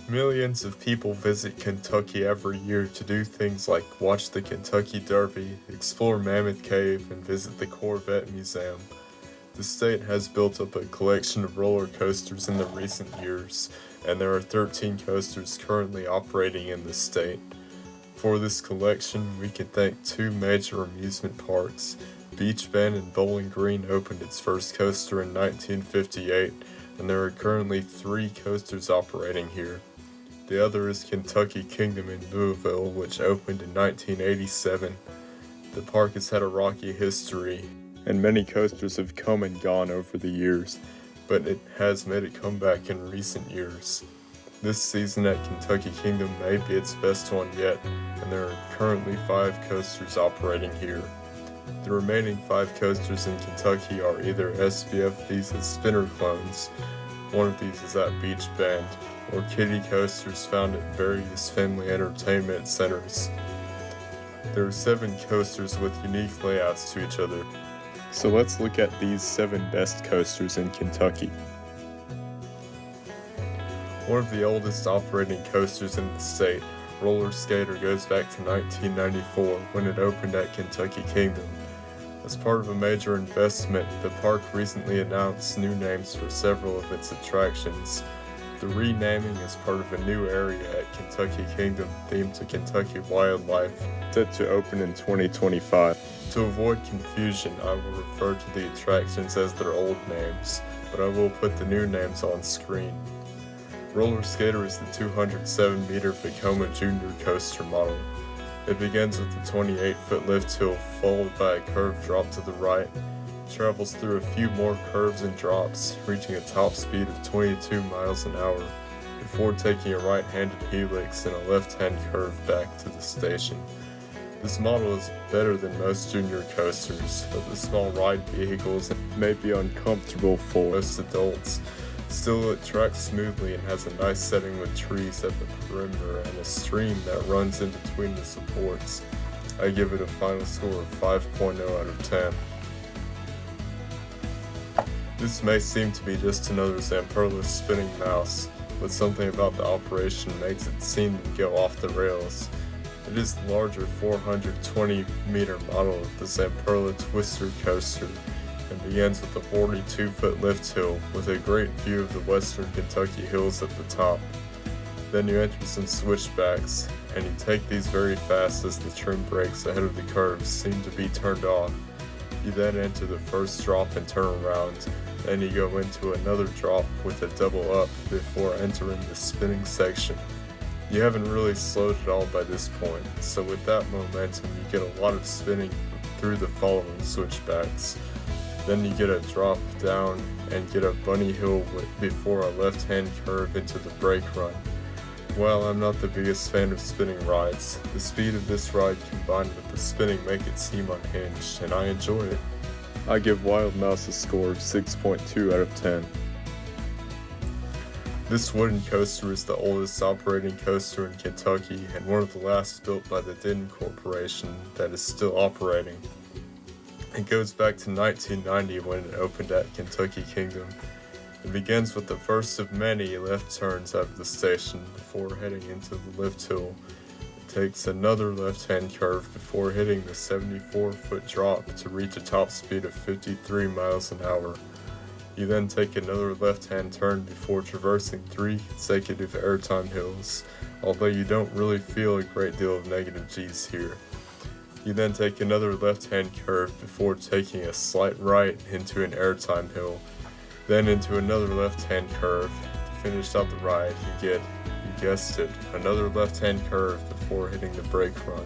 Millions of people visit Kentucky every year to do things like watch the Kentucky Derby, explore Mammoth Cave, and visit the Corvette Museum. The state has built up a collection of roller coasters in the recent years, and there are 13 coasters currently operating in the state. For this collection, we can thank two major amusement parks. Beach Bend and Bowling Green opened its first coaster in 1958, and there are currently 3 coasters operating here. The other is Kentucky Kingdom in Louisville, which opened in 1987. The park has had a rocky history, and many coasters have come and gone over the years, but it has made a comeback in recent years. This season at Kentucky Kingdom may be its best one yet, and there are currently 5 coasters operating here. The remaining 5 coasters in Kentucky are either SBF Visa spinner clones, one of these is at Beach Bend, or kiddie coasters found at various family entertainment centers. There are 7 coasters with unique layouts to each other. So let's look at these 7 best coasters in Kentucky. One of the oldest operating coasters in the state, Roller Skater, goes back to 1994 when it opened at Kentucky Kingdom. As part of a major investment, the park recently announced new names for several of its attractions. The renaming is part of a new area at Kentucky Kingdom themed to Kentucky wildlife, set to open in 2025. To avoid confusion, I will refer to the attractions as their old names, but I will put the new names on screen. Roller Skater is the 207-meter Vekoma Junior coaster model. It begins with a 28-foot lift hill followed by a curved drop to the right. It travels through a few more curves and drops, reaching a top speed of 22 miles an hour, before taking a right-handed helix and a left-hand curve back to the station. This model is better than most junior coasters, but the small ride vehicles may be uncomfortable for most adults. Still, it tracks smoothly and has a nice setting with trees at the perimeter and a stream that runs in between the supports. I give it a final score of 5.0 out of 10. This may seem to be just another Zamperla spinning mouse, but something about the operation makes it seem to go off the rails. It is the larger 420-meter model of the Zamperla Twister coaster, and begins with a 42-foot lift hill with a great view of the western Kentucky hills at the top. Then you enter some switchbacks, and you take these very fast as the trim brakes ahead of the curves seem to be turned off. You then enter the first drop and turn around, then you go into another drop with a double up before entering the spinning section. You haven't really slowed at all by this point, so with that momentum you get a lot of spinning through the following switchbacks. Then you get a drop down and get a bunny hill before a left-hand curve into the brake run. While I'm not the biggest fan of spinning rides, the speed of this ride combined with the spinning make it seem unhinged, and I enjoy it. I give Wild Mouse a score of 6.2 out of 10. This wooden coaster is the oldest operating coaster in Kentucky and one of the last built by the Denton Corporation that is still operating. It goes back to 1990 when it opened at Kentucky Kingdom. It begins with the first of many left turns out of the station before heading into the lift hill. It takes another left-hand curve before hitting the 74-foot drop to reach a top speed of 53 miles an hour. You then take another left-hand turn before traversing 3 consecutive airtime hills, although you don't really feel a great deal of negative G's here. You then take another left-hand curve before taking a slight right into an airtime hill, then into another left-hand curve. To finish out the ride, you get, you guessed it, another left-hand curve before hitting the brake run.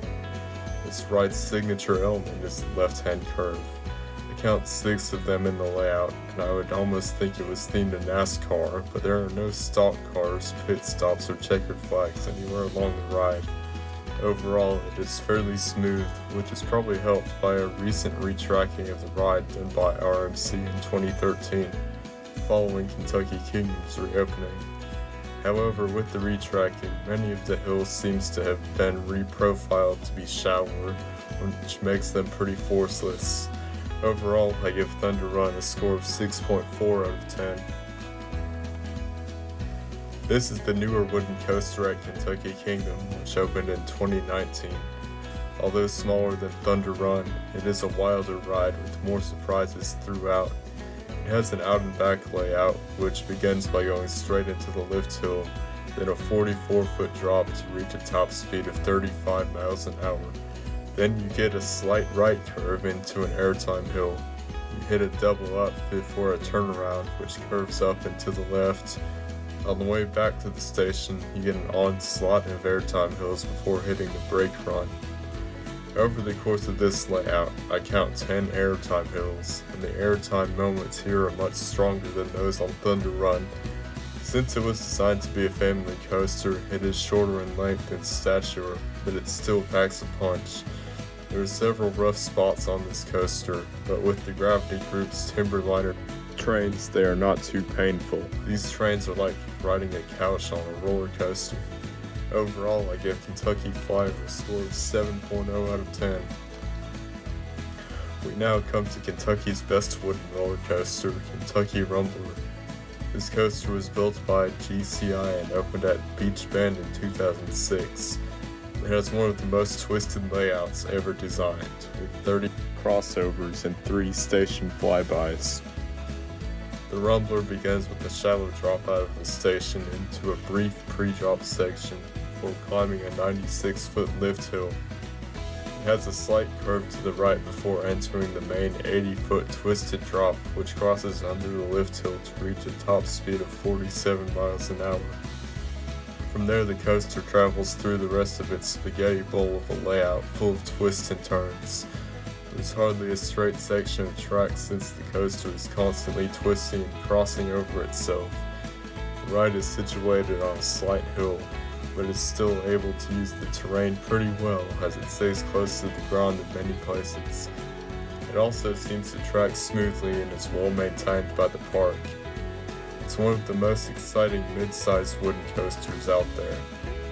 This ride's signature element is the left-hand curve. I count 6 of them in the layout, and I would almost think it was themed to NASCAR, but there are no stock cars, pit stops, or checkered flags anywhere along the ride. Overall, it is fairly smooth, which is probably helped by a recent retracking of the ride done by RMC in 2013, following Kentucky Kingdom's reopening. However, with the retracking, many of the hills seems to have been reprofiled to be shallower, which makes them pretty forceless. Overall, I give Thunder Run a score of 6.4 out of 10. This is the newer wooden coaster at Kentucky Kingdom, which opened in 2019. Although smaller than Thunder Run, it is a wilder ride with more surprises throughout. It has an out and back layout, which begins by going straight into the lift hill, then a 44-foot drop to reach a top speed of 35 miles an hour. Then you get a slight right curve into an airtime hill. You hit a double up before a turnaround, which curves up and to the left. On the way back to the station, you get an onslaught of airtime hills before hitting the brake run. Over the course of this layout, I count 10 airtime hills, and the airtime moments here are much stronger than those on Thunder Run. Since it was designed to be a family coaster, it is shorter in length and stature, but it still packs a punch. There are several rough spots on this coaster, but with the Gravity Group's Timberliner trains, they are not too painful. These trains are like riding a couch on a roller coaster. Overall, I give Kentucky Flyer a score of 7.0 out of 10. We now come to Kentucky's best wooden roller coaster, Kentucky Rumbler. This coaster was built by GCI and opened at Beach Bend in 2006. It has one of the most twisted layouts ever designed, with 30 crossovers and 3 station flybys. The Rumbler begins with a shallow drop out of the station into a brief pre-drop section before climbing a 96-foot lift hill. It has a slight curve to the right before entering the main 80-foot twisted drop, which crosses under the lift hill to reach a top speed of 47 miles an hour. From there, the coaster travels through the rest of its spaghetti bowl of a layout full of twists and turns. There's hardly a straight section of track since the coaster is constantly twisting and crossing over itself. The ride is situated on a slight hill, but is still able to use the terrain pretty well as it stays close to the ground in many places. It also seems to track smoothly and is well maintained by the park. It's one of the most exciting mid-sized wooden coasters out there,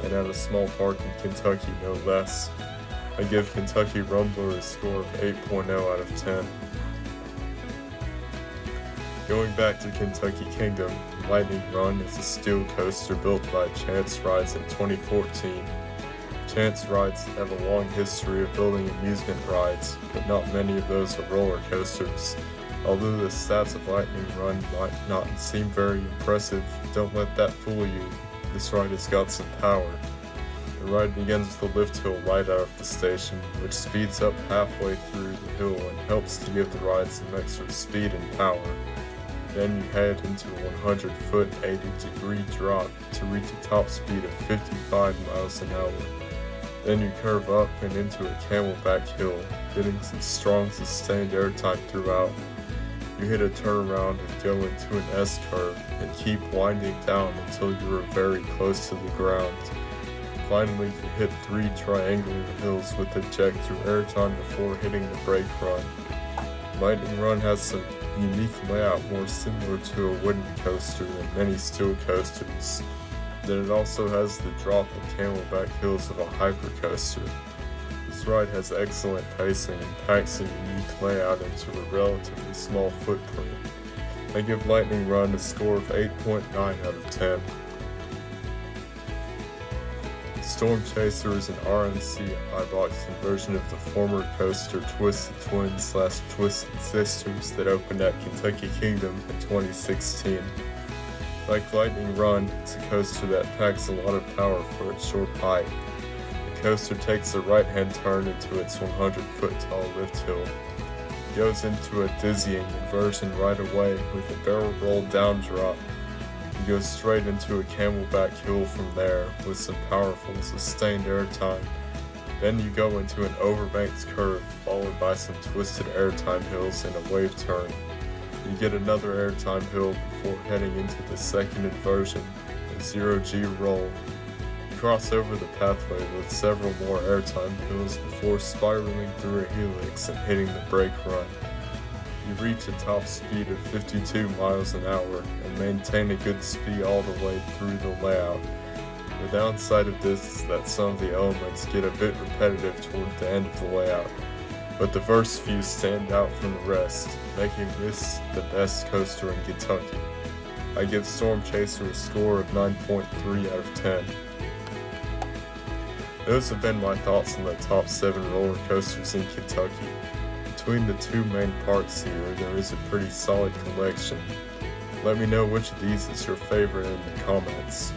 and at a small park in Kentucky no less. I give Kentucky Rumbler a score of 8.0 out of 10. Going back to Kentucky Kingdom, Lightning Run is a steel coaster built by Chance Rides in 2014. Chance Rides have a long history of building amusement rides, but not many of those are roller coasters. Although the stats of Lightning Run might not seem very impressive, don't let that fool you. This ride has got some power. The ride begins with a lift hill right out of the station, which speeds up halfway through the hill and helps to give the ride some extra speed and power. Then you head into a 100-foot 80-degree drop to reach a top speed of 55 miles an hour. Then you curve up and into a camelback hill, getting some strong sustained airtime throughout. You hit a turnaround and go into an S-curve and keep winding down until you are very close to the ground. Finally, you hit 3 triangular hills with ejector airtime before hitting the brake run. Lightning Run has some unique layout more similar to a wooden coaster than many steel coasters. Then it also has the drop and camelback hills of a hypercoaster. This ride has excellent pacing and packs a unique layout into a relatively small footprint. I give Lightning Run a score of 8.9 out of 10. Storm Chaser is an RMC iBox conversion of the former coaster Twisted Twins / Twisted Sisters that opened at Kentucky Kingdom in 2016. Like Lightning Run, it's a coaster that packs a lot of power for its short height. The coaster takes a right-hand turn into its 100-foot tall lift hill. It goes into a dizzying inversion right away with a barrel roll down drop. You go straight into a camelback hill from there with some powerful sustained airtime. Then you go into an overbanked curve followed by some twisted airtime hills and a wave turn. You get another airtime hill before heading into the second inversion, a 0G roll. You cross over the pathway with several more airtime hills before spiraling through a helix and hitting the brake run. You reach a top speed of 52 miles an hour and maintain a good speed all the way through the layout. The downside of this is that some of the elements get a bit repetitive toward the end of the layout, but the first few stand out from the rest, making this the best coaster in Kentucky. I give Storm Chaser a score of 9.3 out of 10. Those have been my thoughts on the top 7 roller coasters in Kentucky. Between the 2 main parks here, there is a pretty solid collection. Let me know which of these is your favorite in the comments.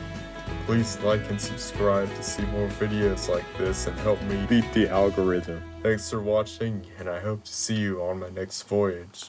Please like and subscribe to see more videos like this and help me beat the algorithm. Thanks for watching, and I hope to see you on my next voyage.